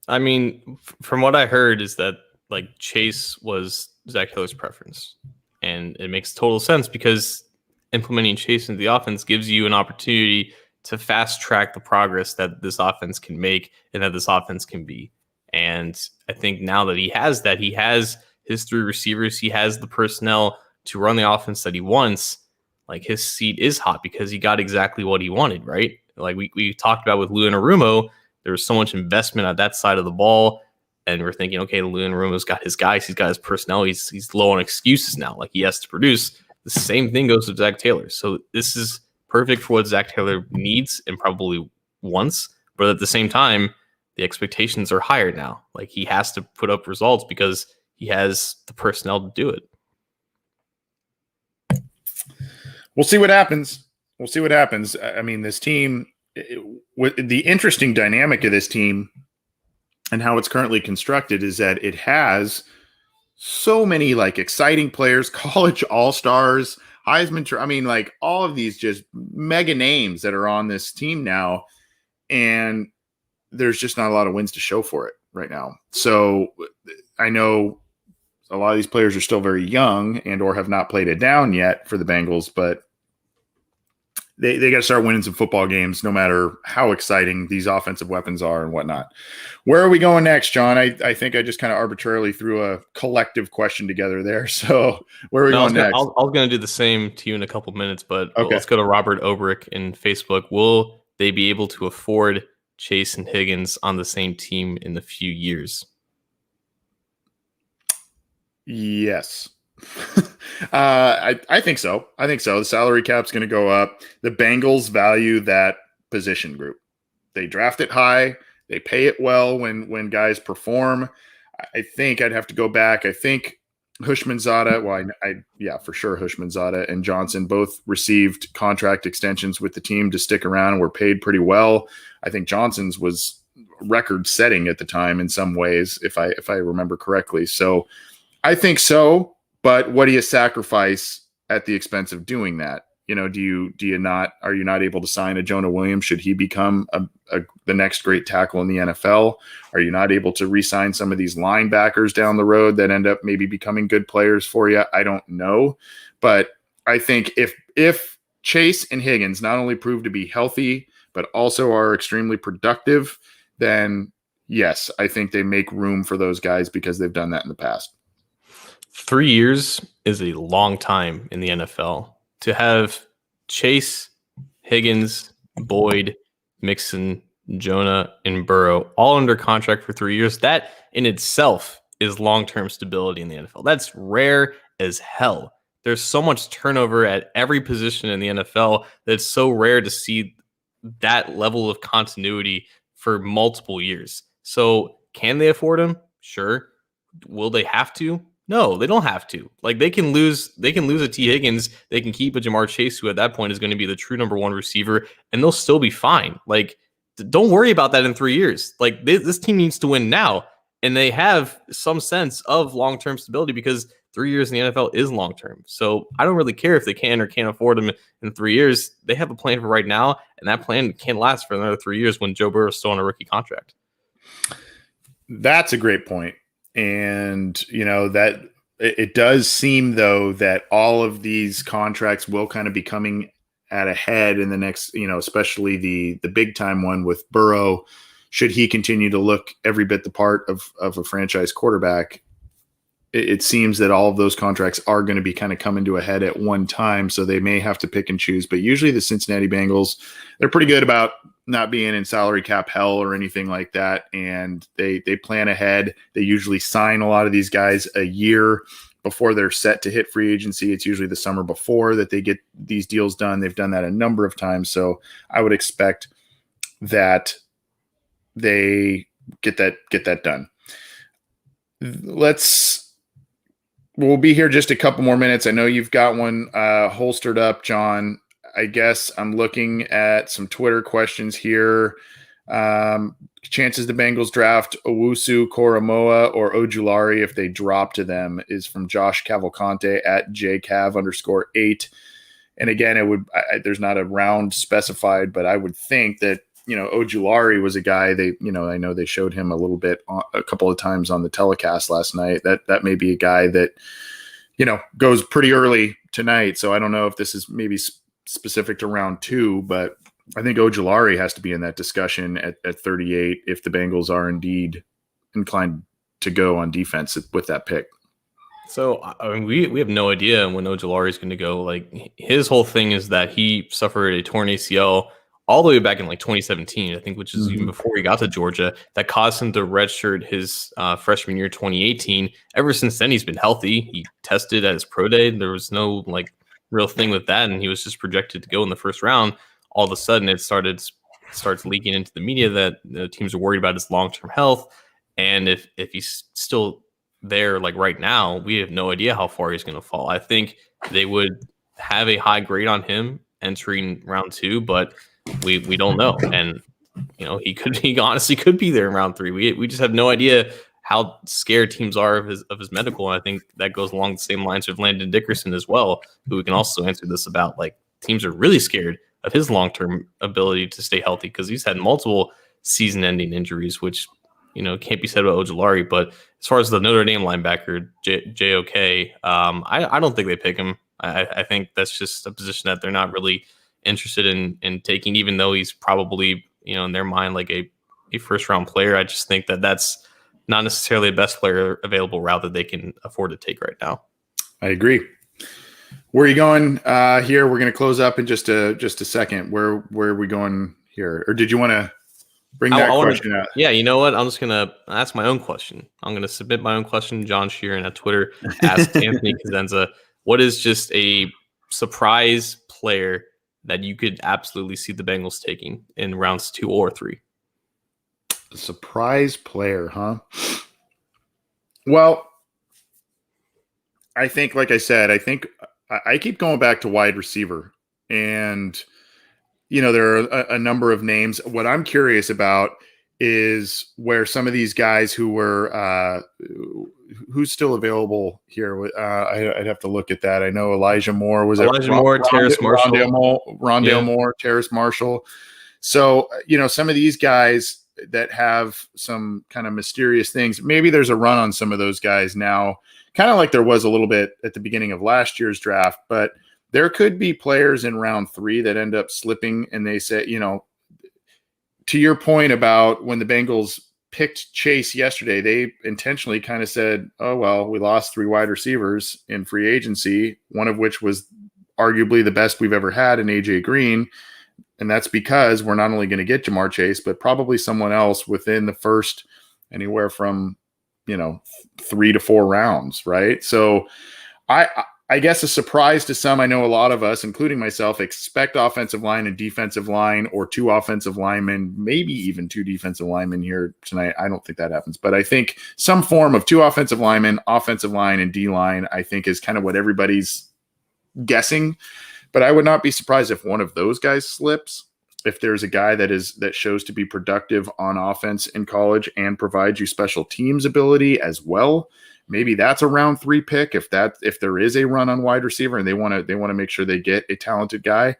I mean, from what I heard is that like Chase was Zach Taylor's preference, and it makes total sense because implementing Chase into the offense gives you an opportunity to fast track the progress that this offense can make and that this offense can be. And I think now that he has his 3 receivers, he has the personnel to run the offense that he wants. Like his seat is hot because he got exactly what he wanted, right? Like we talked about with Lou Anarumo, there was so much investment at that side of the ball. And we're thinking, okay, Lou Anarumo's got his guys, he's got his personnel, he's low on excuses now. Like he has to produce. The same thing goes with Zach Taylor. So this is perfect for what Zach Taylor needs and probably wants, but at the same time, the expectations are higher now. Like he has to put up results because he has the personnel to do it. We'll see what happens. I mean, this team, the interesting dynamic of this team and how it's currently constructed is that it has so many like exciting players, college all-stars, Heisman. I mean, like all of these just mega names that are on this team now, and there's just not a lot of wins to show for it right now. So I know a lot of these players are still very young and or have not played it down yet for the Bengals, but they got to start winning some football games no matter how exciting these offensive weapons are and whatnot. Where are we going next, John? I think I just kind of arbitrarily threw a collective question together there. So where are we going next? I was going to do the same to you in a couple minutes, but okay. Let's go to Robert Obrick in Facebook. Will they be able to afford Chase and Higgins on the same team in the few years? Yes. I think so. The salary cap's going to go up. The Bengals value that position group. They draft it high. They pay it well when guys perform. I think I'd have to go back. I think Hushmanzada, for sure Hushmanzada and Johnson both received contract extensions with the team to stick around and were paid pretty well. I think Johnson's was record-setting at the time in some ways, if I remember correctly. So I think so. But what do you sacrifice at the expense of doing that? Are you not able to sign a Jonah Williams? Should he become the next great tackle in the NFL? Are you not able to re-sign some of these linebackers down the road that end up maybe becoming good players for you? I don't know. But I think if Chase and Higgins not only prove to be healthy, but also are extremely productive, then yes, I think they make room for those guys because they've done that in the past. 3 years is a long time in the NFL. To have Chase, Higgins, Boyd, Mixon, Jonah, and Burrow all under contract for 3 years, that in itself is long-term stability in the NFL. That's rare as hell. There's so much turnover at every position in the NFL that it's so rare to see that level of continuity for multiple years. So can they afford him? Sure. Will they have to? No, they don't have to. Like they can lose a T. Higgins, they can keep a Jamar Chase, who at that point is going to be the true number one receiver, and they'll still be fine. Like, don't worry about that in 3 years. Like this team needs to win now, and they have some sense of long term stability because 3 years in the NFL is long term. So I don't really care if they can or can't afford him in 3 years. They have a plan for right now, and that plan can't last for another 3 years when Joe Burrow is still on a rookie contract. That's a great point. And, that it does seem, though, that all of these contracts will kind of be coming at a head in the next, especially the big time one with Burrow, should he continue to look every bit the part of a franchise quarterback. It seems that all of those contracts are going to be kind of coming to a head at one time, so they may have to pick and choose. But usually the Cincinnati Bengals, they're pretty good about not being in salary cap hell or anything like that, and they plan ahead. They usually sign a lot of these guys a year before they're set to hit free agency. It's usually the summer before that they get these deals done. They've done that a number of times, so I would expect that they get that done. We'll be here just a couple more minutes. I know you've got one holstered up, John. I guess I'm looking at some Twitter questions here. Chances the Bengals draft Owusu, Koromoa, or Ojulari if they drop to them is from Josh Cavalcante at jcav_8. And again, there's not a round specified, but I would think that, Ojulari was a guy I know they showed him a little bit a couple of times on the telecast last night. That may be a guy that, goes pretty early tonight. So I don't know if this is maybe specific to round 2, but I think Ojulari has to be in that discussion at 38 if the Bengals are indeed inclined to go on defense with that pick. So I mean, we have no idea when Ojulari is going to go. Like his whole thing is that he suffered a torn ACL all the way back in like 2017, I think, which is even before he got to Georgia, that caused him to redshirt his freshman year, 2018. Ever since then, he's been healthy. He tested at his pro day. There was no like real thing with that, and he was just projected to go in the first round. All of a sudden, it starts leaking into the media that the teams are worried about his long-term health. And if he's still there, like right now, we have no idea how far he's going to fall. I think they would have a high grade on him entering round 2, but we don't know. And he honestly could be there in round 3. We just have no idea how scared teams are of his medical. And I think that goes along the same lines with Landon Dickerson as well, who we can also answer this about. Like teams are really scared of his long-term ability to stay healthy because he's had multiple season-ending injuries, which can't be said about Ojulari. But as far as the Notre Dame linebacker JOK, I don't think they pick him. I think that's just a position that they're not really interested in taking, even though he's probably in their mind like a first-round player. I just think that that's not necessarily the best player available route that they can afford to take right now. I agree. Where are you going here? We're going to close up in just a second. Where are we going here? Or did you want to bring that question out? Yeah, you know what? I'm just going to ask my own question. I'm going to submit my own question. John Sheeran at Twitter asked Anthony Cosenza, what is just a surprise player that you could absolutely see the Bengals taking in rounds 2 or 3? A surprise player, huh? Well, I think, like I said, I keep going back to wide receiver, and there are a number of names. What I'm curious about is where some of these guys who were who's still available here. I'd have to look at that. I know Elijah Moore was Elijah Moore, Terrace Marshall, Rondale Moore, Terrace Marshall. So some of these guys that have some kind of mysterious things. Maybe there's a run on some of those guys now, kind of like there was a little bit at the beginning of last year's draft, but there could be players in round 3 that end up slipping, and they say, to your point about when the Bengals picked Chase yesterday, they intentionally kind of said, oh, well, we lost 3 wide receivers in free agency, one of which was arguably the best we've ever had in AJ Green. And that's because we're not only going to get Jamar Chase, but probably someone else within the first anywhere from, 3 to 4 rounds. Right. So I I guess a surprise to some. I know a lot of us, including myself, expect offensive line and defensive line, or two offensive linemen, maybe even two defensive linemen here tonight. I don't think that happens, but I think some form of two offensive linemen, offensive line and D line, I think is kind of what everybody's guessing. But I would not be surprised if one of those guys slips. If there's a guy that shows to be productive on offense in college and provides you special teams ability as well, maybe that's a round 3 pick. If there is a run on wide receiver and they want to make sure they get a talented guy,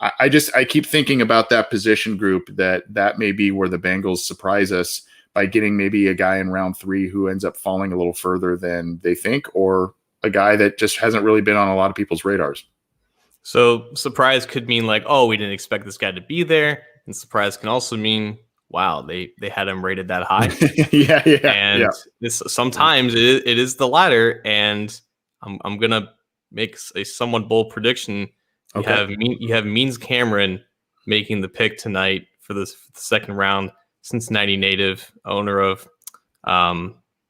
I keep thinking about that position group that may be where the Bengals surprise us by getting maybe a guy in round 3 who ends up falling a little further than they think, or a guy that just hasn't really been on a lot of people's radars. So surprise could mean like, oh, we didn't expect this guy to be there. And surprise can also mean, wow, they had him rated that high. yeah. And this sometimes it is the latter. And I'm gonna make a somewhat bold prediction. You have Means Cameron making the pick tonight for the second round. Cincinnati native, owner of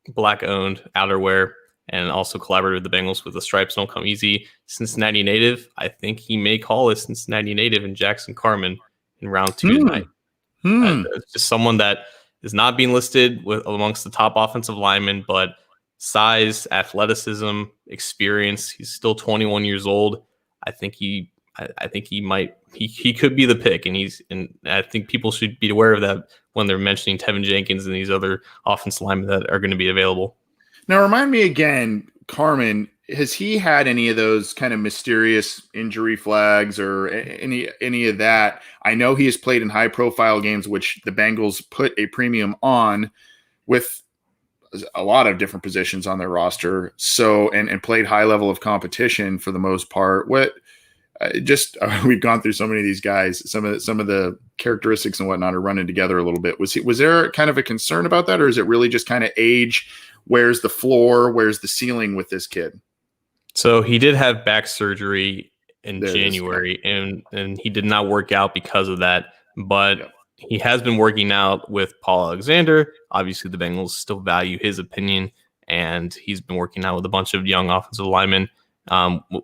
black-owned outerwear, and also collaborated with the Bengals with the stripes don't come easy. Cincinnati native. I think he may call a Cincinnati native in Jackson Carman in round 2 tonight. It's just someone that is not being listed amongst the top offensive linemen, but size, athleticism, experience. He's still 21 years old. I think he could be the pick, and I think people should be aware of that when they're mentioning Tevin Jenkins and these other offensive linemen that are going to be available. Now, remind me again, Carmen, has he had any of those kind of mysterious injury flags or any of that? I know he has played in high-profile games, which the Bengals put a premium on with a lot of different positions on their roster. So, and played high level of competition for the most part. We've gone through so many of these guys. Some of the characteristics and whatnot are running together a little bit. Was there kind of a concern about that, or is it really just kind of age? Where's the floor? Where's the ceiling with this kid? So he did have back surgery in January, and he did not work out because of that. But he has been working out with Paul Alexander. Obviously, the Bengals still value his opinion, and he's been working out with a bunch of young offensive linemen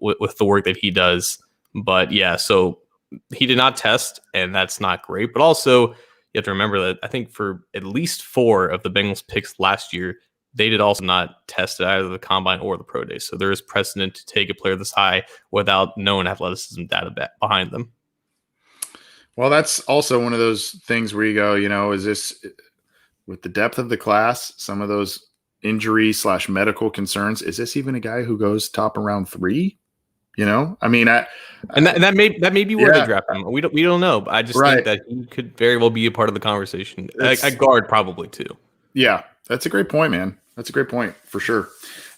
with the work that he does. But yeah, so he did not test, and that's not great. But also, you have to remember that I think for at least 4 of the Bengals picks last year, they did also not test at either the combine or the pro day. So there is precedent to take a player this high without known athleticism data behind them. Well, that's also one of those things where you go, is this with the depth of the class, some of those injury/medical concerns, is this even a guy who goes top around 3? I mean, that may be where they draft him. We don't know, but I just think that he could very well be a part of the conversation. At guard, probably too. Yeah, that's a great point, man. That's a great point for sure.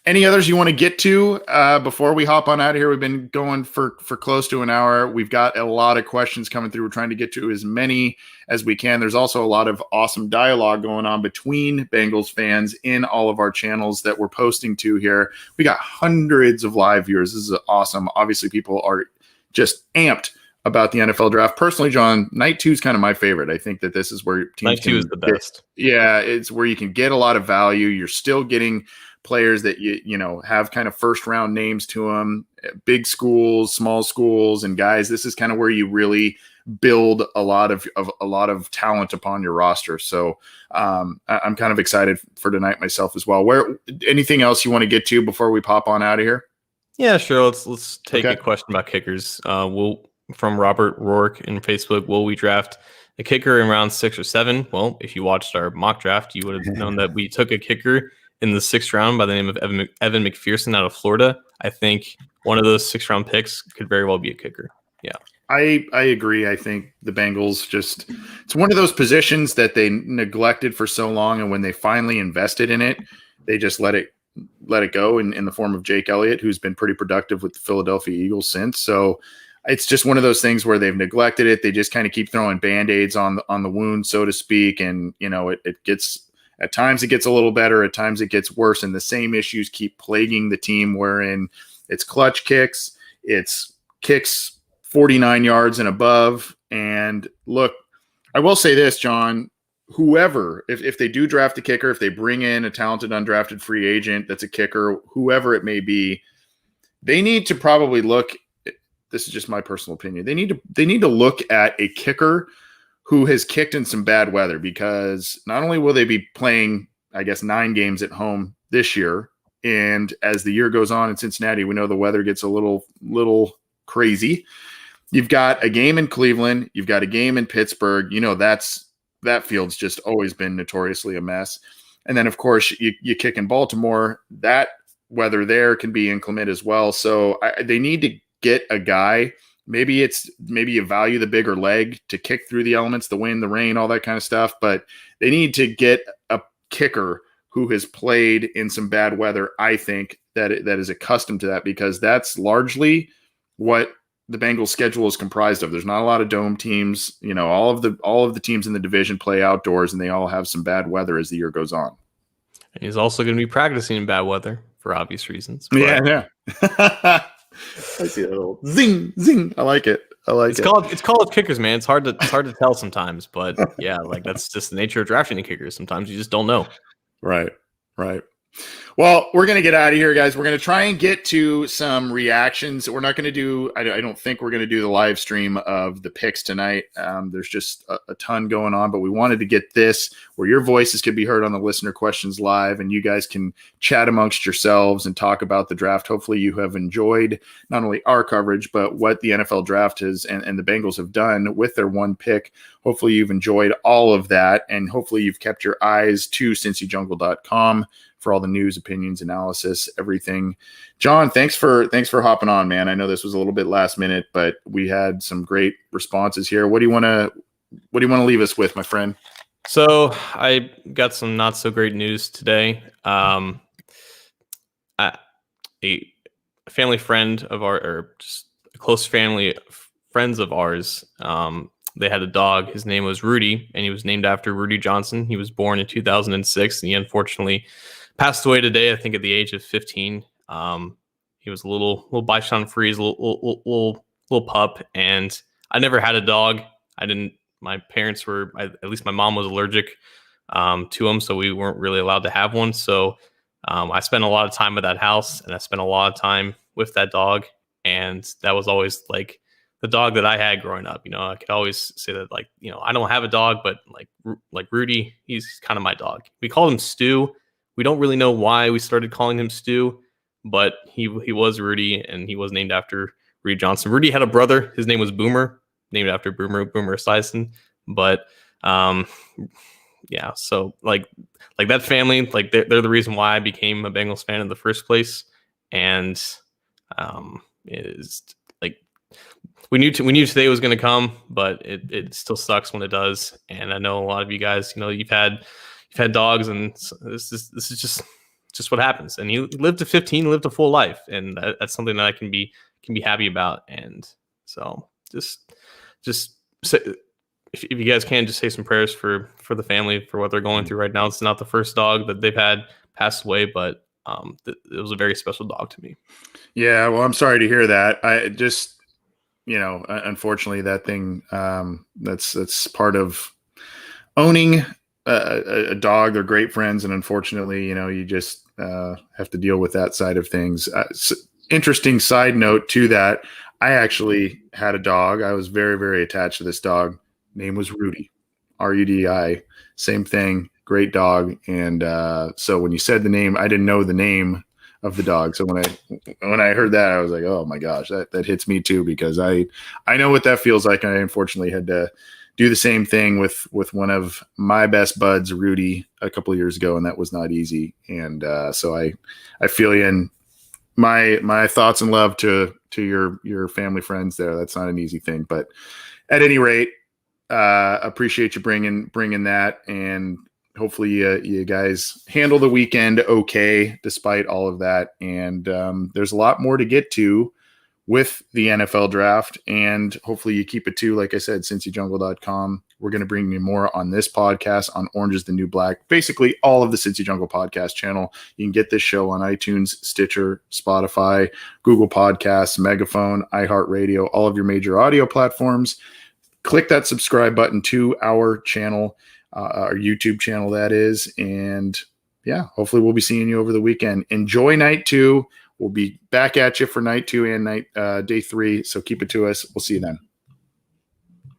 Any others you want to get to before we hop on out of here? We've been going for close to an hour. We've got a lot of questions coming through. We're trying to get to as many as we can. There's also a lot of awesome dialogue going on between Bengals fans in all of our channels that we're posting to here. We got hundreds of live viewers. This is awesome. Obviously, people are just amped about the NFL draft. Personally, John, night 2 is kind of my favorite. I think that this is where teams night 2 is the best. It's where you can get a lot of value. You're still getting players that you have kind of first round names to them, big schools, small schools, and guys. This is kind of where you really build a lot of talent upon your roster. So I'm kind of excited for tonight myself as well. Anything else you want to get to before we pop on out of here? Yeah, sure. Let's take a question about kickers. From Robert Rourke in Facebook, will we draft a kicker in round 6 or 7? Well, if you watched our mock draft, you would have known that we took a kicker in the 6th round by the name of Evan McPherson out of Florida. I think one of those 6th round picks could very well be a kicker. Yeah. I agree. I think the Bengals it's one of those positions that they neglected for so long. And when they finally invested in it, they just let it go in the form of Jake Elliott, who's been pretty productive with the Philadelphia Eagles since. So it's just one of those things where they've neglected it. They just kind of keep throwing Band-Aids on the wound, so to speak. And, it gets, at times it gets a little better. At times it gets worse. And the same issues keep plaguing the team, wherein it's clutch kicks, it's kicks 49 yards and above. And look, I will say this, John, whoever, if they do draft a kicker, if they bring in a talented undrafted free agent that's a kicker, whoever it may be, they need to probably look. This is just my personal opinion. They need to look at a kicker who has kicked in some bad weather, because not only will they be playing, I guess, 9 games at home this year, and as the year goes on in Cincinnati, we know the weather gets a little crazy. You've got a game in Cleveland, you've got a game in Pittsburgh. That field's just always been notoriously a mess. And then, of course, you kick in Baltimore. That weather there can be inclement as well. So they need to get a guy. Maybe you value the bigger leg to kick through the elements, the wind, the rain, all that kind of stuff. But they need to get a kicker who has played in some bad weather, I think, that is accustomed to that, because that's largely what the Bengals schedule is comprised of. There's not a lot of dome teams. All of the teams in the division play outdoors, and they all have some bad weather as the year goes on. And he's also going to be practicing in bad weather for obvious reasons. Yeah. I see a little zing, zing. I like it. It's college kickers, man. It's hard to tell sometimes, but yeah, like that's just the nature of drafting the kickers. Sometimes you just don't know. Right. Well, we're going to get out of here, guys. We're going to try and get to some reactions. We're not going to do, I don't think we're going to do the live stream of the picks tonight. There's just a ton going on, but we wanted to get this where your voices could be heard on the listener questions live, and you guys can chat amongst yourselves and talk about the draft. Hopefully you have enjoyed not only our coverage, but what the NFL draft has and the Bengals have done with their 1 pick. Hopefully you've enjoyed all of that, and hopefully you've kept your eyes to cincyjungle.com for all the news, opinions, analysis, everything. John, thanks for hopping on, man. I know this was a little bit last minute, but we had some great responses here. What do you want to leave us with, my friend? So I got some not so great news today. A family friend of or just a close family friends of ours, they had a dog. His name was Rudy, and he was named after Rudy Johnson. He was born in 2006, and he unfortunately passed away today, I think at the age of 15. He was a little Bichon Frise, little pup, and I never had a dog. My parents were, at least my mom was allergic to them, so we weren't really allowed to have one. So I spent a lot of time at that house, and I spent a lot of time with that dog, and that was always like the dog that I had growing up. I could always say that, like, I don't have a dog, but like Rudy, he's kind of my dog. We called him Stu. We don't really know why we started calling him Stu, but he was Rudy, and he was named after Rudy Johnson. Rudy had a brother. His name was Boomer, named after Boomer Esiason. But yeah, so like that family, like they're the reason why I became a Bengals fan in the first place. And is like we knew today was going to come, but it still sucks when it does. And I know a lot of you guys, you've had dogs, and this is just what happens. And he lived to 15, lived a full life, and that's something that I can be happy about. And so just say, if you guys can, just say some prayers for the family, for what they're going through right now. It's not the first dog that they've had pass away, but it was a very special dog to me. Yeah, well, I'm sorry to hear that. I just, unfortunately, that thing, that's part of owning a dog. They're great friends, and unfortunately, you just have to deal with that side of things. Interesting side note to that, I actually had a dog. I was very, very attached to this dog. Name was Rudy, Rudi. Same thing, great dog. And so when you said the name, I didn't know the name of the dog. So when I heard that, I was like, oh my gosh, that hits me too, because I know what that feels like. I unfortunately had to do the same thing with one of my best buds, Rudy, a couple of years ago, and that was not easy. And so I feel you, in my thoughts and love to your family, friends there. That's not an easy thing, but at any rate, appreciate you bringing that, and hopefully you guys handle the weekend okay despite all of that. And there's a lot more to get to with the NFL draft, and hopefully you keep it to, like I said, cincyjungle.com. We're going to bring you more on this podcast, on Orange is the New Black, basically all of the Cincy Jungle podcast channel. You can get this show on iTunes, Stitcher, Spotify, Google Podcasts, Megaphone, iHeartRadio, all of your major audio platforms. Click that subscribe button to our channel, our YouTube channel, that is. And yeah, hopefully we'll be seeing you over the weekend. Enjoy night 2. We'll be back at you for night 2 and day 3. So keep it to us. We'll see you then.